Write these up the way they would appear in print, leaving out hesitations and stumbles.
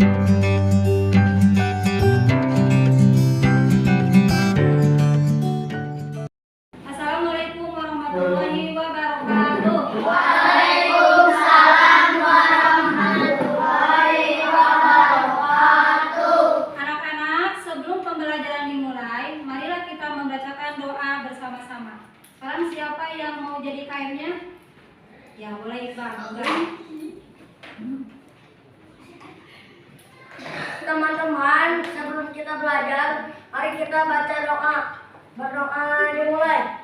Assalamualaikum warahmatullahi wabarakatuh. Waalaikumsalam warahmatullahi wabarakatuh. Anak-anak, sebelum pembelajaran dimulai, marilah kita membacakan doa bersama-sama. Sekarang siapa yang mau jadi kainnya? Ya, boleh Iqbal. Teman-teman, sebelum kita belajar, mari kita baca doa. Berdoa dimulai.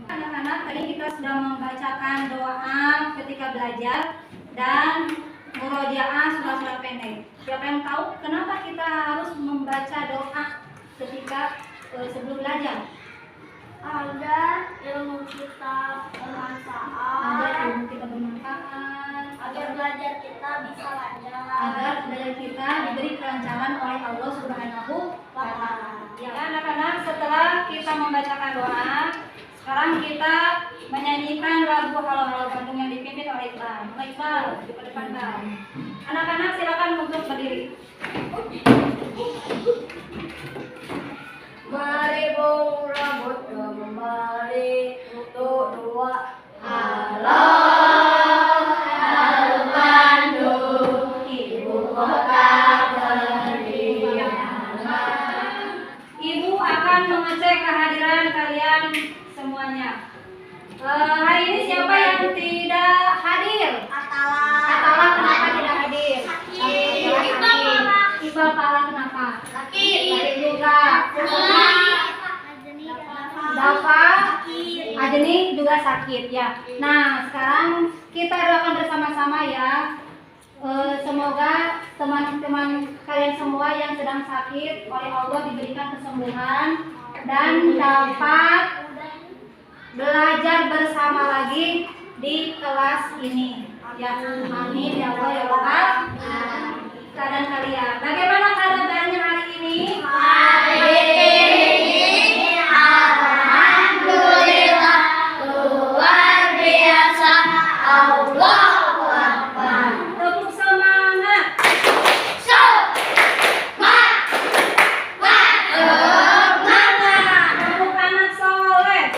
Anak-anak, tadi kita sudah membacakan doa ketika belajar dan murojaah surat-surat pendek. Siapa yang tahu kenapa kita harus membaca doa ketika sebelum belajar? Agar ilmu kita bermanfaat, agar belajar kita bisa lancar, agar belajar kita diberi kelancaran oleh Allah Subhanahu wa Ta'ala. Ya, anak-anak, setelah kita membacakan doa, sekarang kita menyanyikan lagu Halo Halo Bandung yang dipimpin oleh Iqbal. Iqbal, di depan Bang. Anak-anak silakan untuk berdiri. Mari bung rambut kembali untuk dua. Halo, halo Bandung, ibu kota beriman. Ibu akan mengecek kehadiran kalian semuanya. Hari ini siapa yang tidak hadir? Atala kenapa tidak hadir? Iqbal Pala kenapa? Sakit juga. Dafa, Ajeni juga sakit ya. Nah, sekarang kita doakan bersama-sama ya. Semoga teman-teman kalian semua yang sedang sakit oleh Allah diberikan kesembuhan dan dapat belajar bersama lagi di kelas ini. Ya, amin ya Allah ya Rabbal keadaan kalian. Bagaimana keadaannya hari ini? Alhamdulillah, luar biasa. Allahu Akbar. Tepuk semangat. Tepuk anak soleh.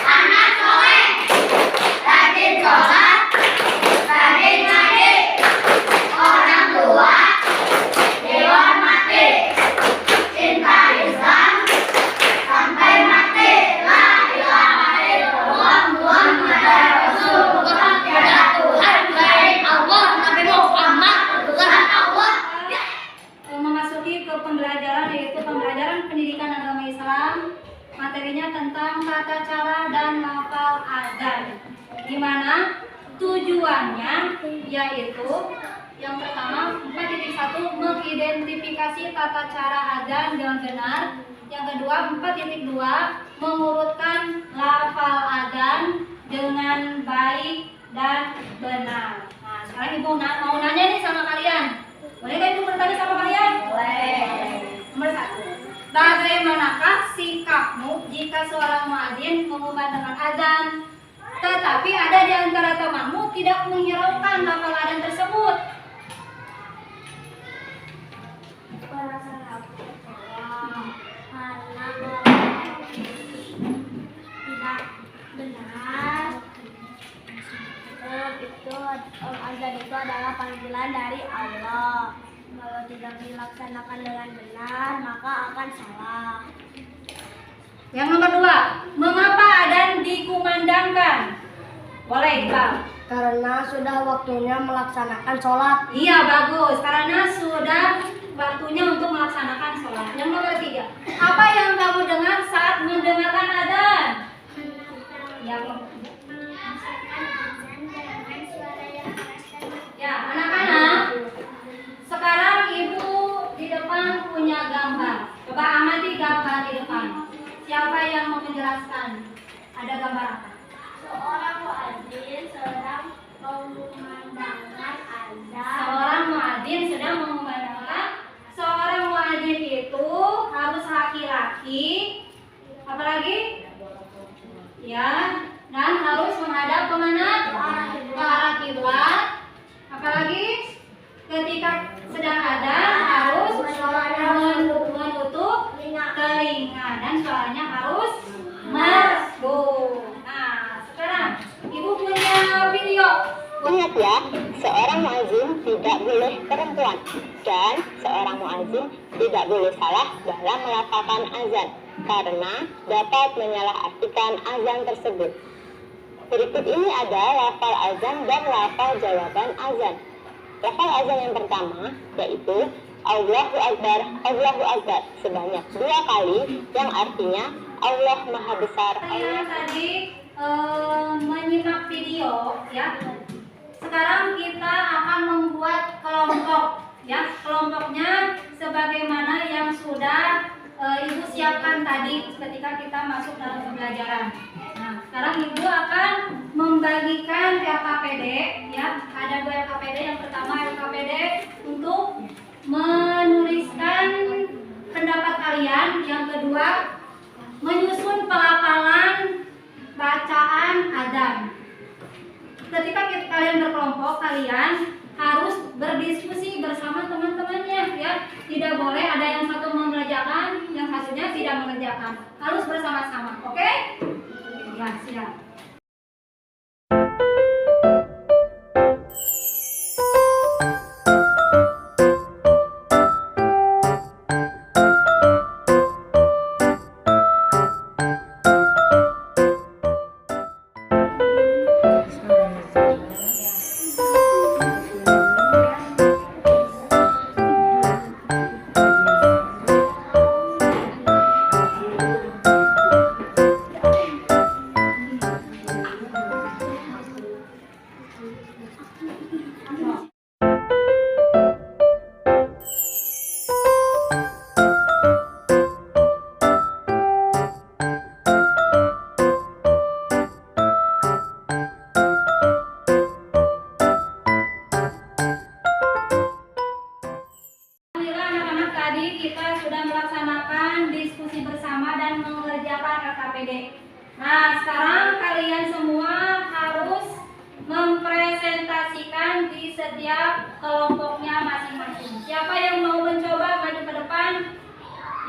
Anak soleh, rajin sholat, rajin ngaji, orang tua dihormati, cinta Islam sampai mati. La ilaha illallah Muhammadar Rasulullah. Tiada Tuhan selain Allah, Nabi Muhammad utusan Allah. Memasuki ke pembelajaran, yaitu pembelajaran pendidikan agama Islam. Materinya tentang tata cara dan lafal adzan, di mana tujuannya yaitu yang pertama 4.1 mengidentifikasi tata cara adzan dengan benar. Yang kedua 4.2 mengurutkan lafal adzan dengan baik dan benar. Nah, sekarang ibu mau nanya nih sama kalian. Boleh nggak ibu bertanya sama kalian? Boleh. Nomor 1. Bagaimanakah sikapmu jika seorang muadzin mengumandangkan adzan, tetapi ada di antara temanmu tidak menghiraukan lafal adzan tersebut? Azan itu adalah panggilan dari Allah. Kalau tidak tidak dilaksanakan dengan benar, maka akan salah. Yang nomor 2, mengapa adzan dikumandangkan? Boleh, Iqbal. Karena sudah waktunya melaksanakan sholat. Iya, bagus. Karena sudah waktunya untuk melaksanakan sholat. Yang nomor 3, apa yang kamu dengar saat mendengarkan adzan? Yang ya, anak-anak, sekarang ibu di depan punya gambar. Coba amati gambar di depan. Siapa yang mau menjelaskan? Ada gambar apa? Seorang muadzin sedang mengumandangkan azan. Seorang muadzin sedang mengumandangkan. Seorang muadzin itu harus laki-laki. Apalagi? Ya, dan harus menghadap kemana? Ke arah kiblat. Apalagi? Ketika sedang adzan harus menutup telinga dan suaranya harus merdu. Nah, sekarang ibu punya video. Ingat ya, seorang muazin tidak boleh perempuan dan seorang muazin tidak boleh salah dalam melafalkan azan karena dapat menyalahartikan azan tersebut. Berikut ini ada lafal azan dan lafal jawaban azan. Lafal azan yang pertama yaitu Allahu Akbar, Allahu Akbar sebanyak 2 kali yang artinya Allah Maha Besar. Saya tadi menyimak video ya. Sekarang kita akan membuat kelompok ya. Kelompoknya sebagaimana yang sudah ibu siapkan tadi ketika kita masuk dalam pembelajaran. Nah, sekarang ibu akan membagikan LKPD ya. Ada 2 LKPD. Yang pertama LKPD untuk menuliskan pendapat kalian. Yang kedua menyusun pelafalan bacaan adzan. Ketika kalian berkelompok, kalian harus berdiskusi bersama teman-temannya ya. Tidak boleh ada yang satu mengerjakan, yang satunya tidak mengerjakan. Harus bersama-sama, oke? Ya, siap. Kita sudah melaksanakan diskusi bersama dan mengerjakan LKPD. Nah, sekarang kalian semua harus mempresentasikan di setiap kelompoknya masing-masing. Siapa yang mau mencoba maju ke depan?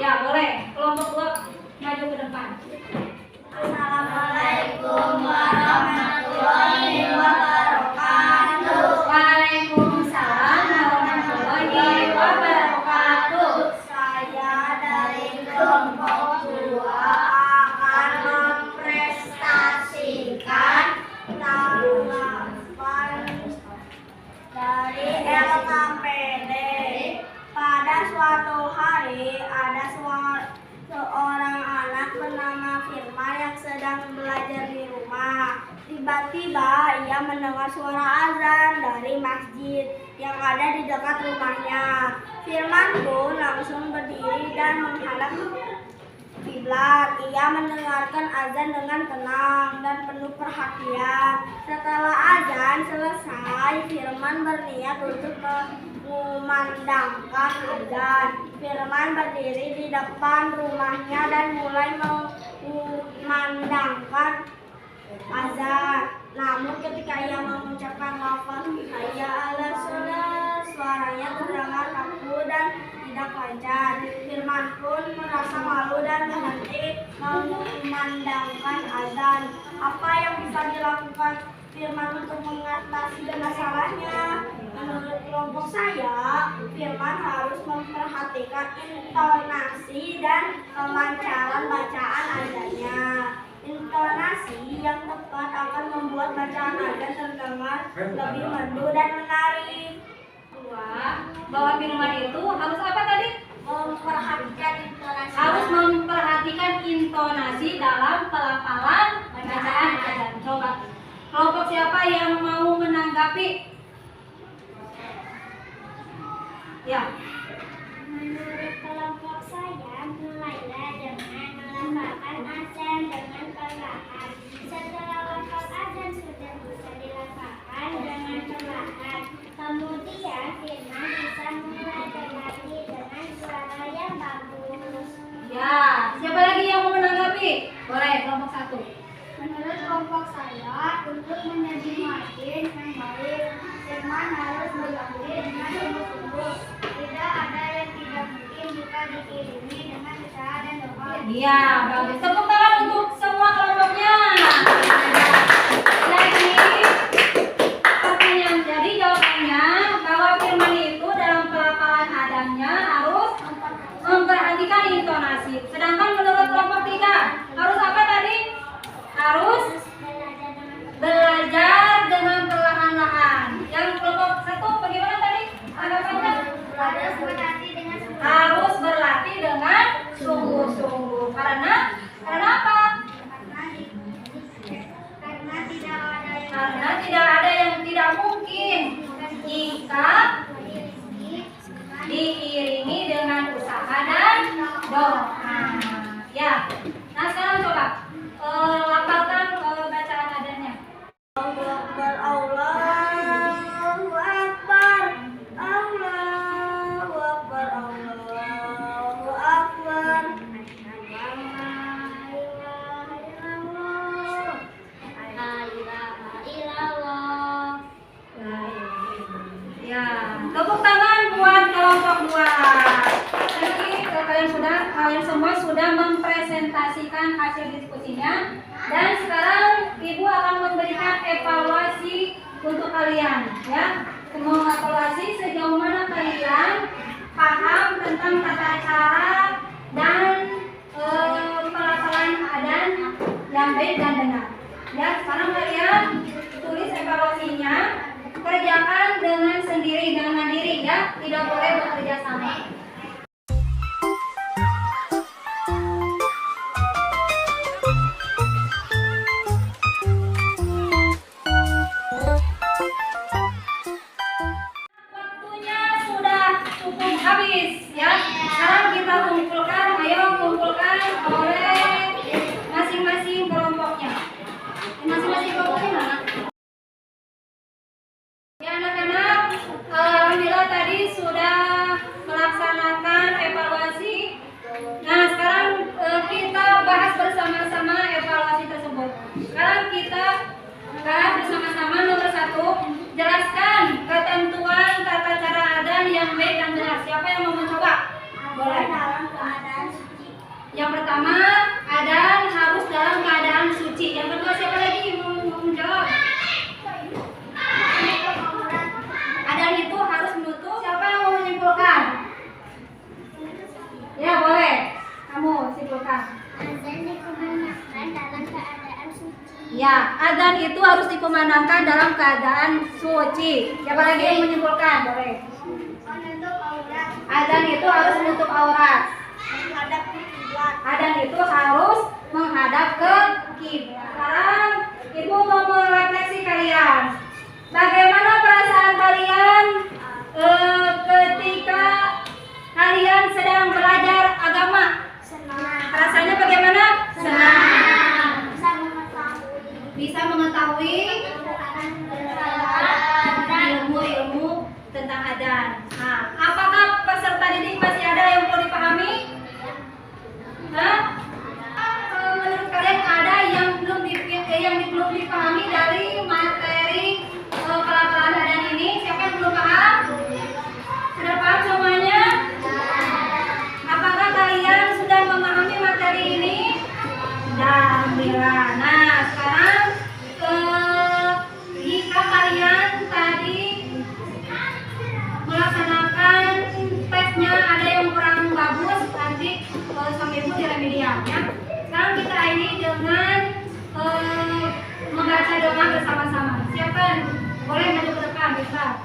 Ya, boleh. Kelompok 2 maju ke depan. Assalamualaikum warahmatullahi wabarakatuh. Waalaikumsalam warahmatullahi wabarakatuh. Saya dari kelompok 2 akan mempresentasikan tanggapan dari LKPD. Pada suatu hari ada seorang anak bernama Firman yang sedang belajar di rumah. Tiba-tiba ia mendengar suara azan dari masjid yang ada di dekat rumahnya. Firman pun langsung berdiri dan menghadap kiblat. Ia mendengarkan azan dengan tenang dan penuh perhatian. Setelah azan selesai, Firman berniat untuk mengumandangkan azan. Firman berdiri di depan rumahnya dan mulai mengumandangkan azan. Namun ketika ia mengucapkan lafaz hayya 'alas shalah, suaranya terdengar kaku dan tidak lancar. Firman pun merasa malu dan berhenti mengumandangkan azan. Apa yang bisa dilakukan Firman untuk mengatasi masalahnya? Menurut kelompok saya, firman harus memperhatikan intonasi dan kelancaran bacaan azannya. Intonasi yang tepat akan membuat bacaan azan terdengar lebih merdu dan menarik. Bahwa firman itu harus apa tadi? Memperhatikan intonasi. Harus memperhatikan intonasi dalam pelafalan bacaan azan. Coba kelompok siapa yang mau menanggapi? Ya. Menurut kelompok saya, mulailah dengan melafalkan azan dengan perlahan. Setelah lafal azan sudah bisa dilafalkan dengan perlahan, kemudian firman bisa mulai berlatih dengan suara yang bagus. Ya, siapa lagi yang mau menanggapi? Boleh, kelompok satu. Menurut kelompok saya, untuk menjadi muadzin yang baik, firman harus berlatih dengan sungguh-sungguh. Tidak ada yang tidak mungkin jika diiringi dengan usaha dan doa. Iya, bagus. Tepuk tangan untuk semua kelompoknya. Jadi jawabannya bahwa firman itu dalam pelafalan adamnya harus memperhatikan intonasi. Sedangkan menurut kelompok 3 harus apa tadi? Harus belajar dengan perlahan-lahan. Yang kelompok 1 bagaimana tadi? Anggapannya? Harus berlatih dengan sungguh-sungguh. Karena apa? Karena tidak ada yang tidak mungkin jika diiringi dengan usaha dan doa. Ya. Nah sekarang coba lafalkan bacaan adanya. Allahu Akbar, Allahu Akbar, Allahu Akbar, Allahu Akbar. Ya, tepuk tangan buat kelompok 2. Jadi kalian semua sudah mempresentasikan hasil diskusinya dan sekarang Ibu akan memberikan evaluasi untuk kalian ya. Mengevaluasi sejauh mana kalian paham tentang tata cara dan pelafalan adzan yang baik dan benar. Ya, sekarang kalian tulis evaluasinya. Kerjakan dengan sendiri, dengan mandiri ya, tidak boleh bekerja sama. Waktunya sudah cukup habis ya. Sekarang kita kumpulkan, ayo kumpulkan oleh masing-masing kelompoknya. Masing-masing kelompoknya mana? Ya anak-anak, alhamdulillah tadi sudah melaksanakan evaluasi. Nah sekarang kita bahas bersama-sama evaluasi tersebut. Sekarang kita bahas bersama-sama nomor 1. Jelaskan ketentuan tata cara adzan yang baik dan benar. Siapa yang mau mencoba? Boleh. Dalam keadaan suci. Yang pertama, adzan harus dalam keadaan suci. Yang kedua siapa lagi mau menjawab? Adzan itu harus menutup. Siapa yang mau menyimpulkan? Ya boleh. Kamu simpulkan. Azan dikumandangkan dalam keadaan suci. Ya, adzan itu harus dikumandangkan dalam keadaan suci. Siapa lagi yang menyimpulkan? Boleh. Menutup aurat. Adzan itu harus menutup aurat. Menghadap ke kiblat. Adzan itu harus menghadap ke kiblat. Sekarang Ibu mau merefleksi kalian. Bagaimana perasaan kalian ketika kalian sedang belajar agama? Senang. Rasanya bagaimana? Senang. Bisa Bisa mengetahui. mengetahui ilmu-ilmu tentang adzan. Nah, apakah peserta didik masih ada yang perlu dipahami? Hah? Menurut kalian ada yang belum dipahami dari materi pelafalan adzan ini? Siapa yang belum paham? Sudah paham semuanya? Apakah kalian sudah memahami materi ini? Alhamdulillah. Nah, sekarang jika kalian tadi dengan membaca doa bersama-sama. Siapa boleh maju ke depan, bisa.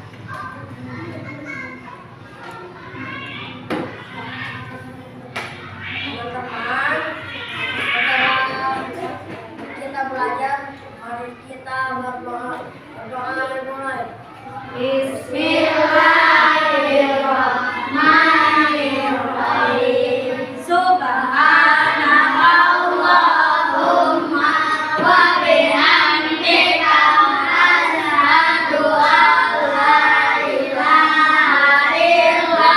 Teman-teman, setelah kita belajar, mari kita berdoa mulai. Bismillahirrahmanirrahim. Subhanallahumma wa bihamdika asyhadu an la ilaha illa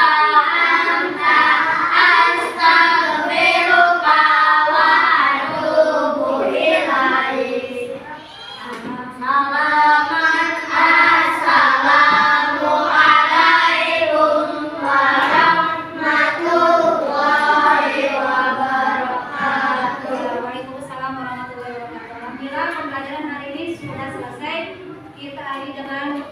anta astaghfiruka wa atubu ilaik. Assalamualaikum warahmatullahi wabarakatuh. Waalaikumsalam warahmatullahi wabarakatuh. Alhamdulillah pembelajaran hari ini sudah selesai. Kita akhiri dengan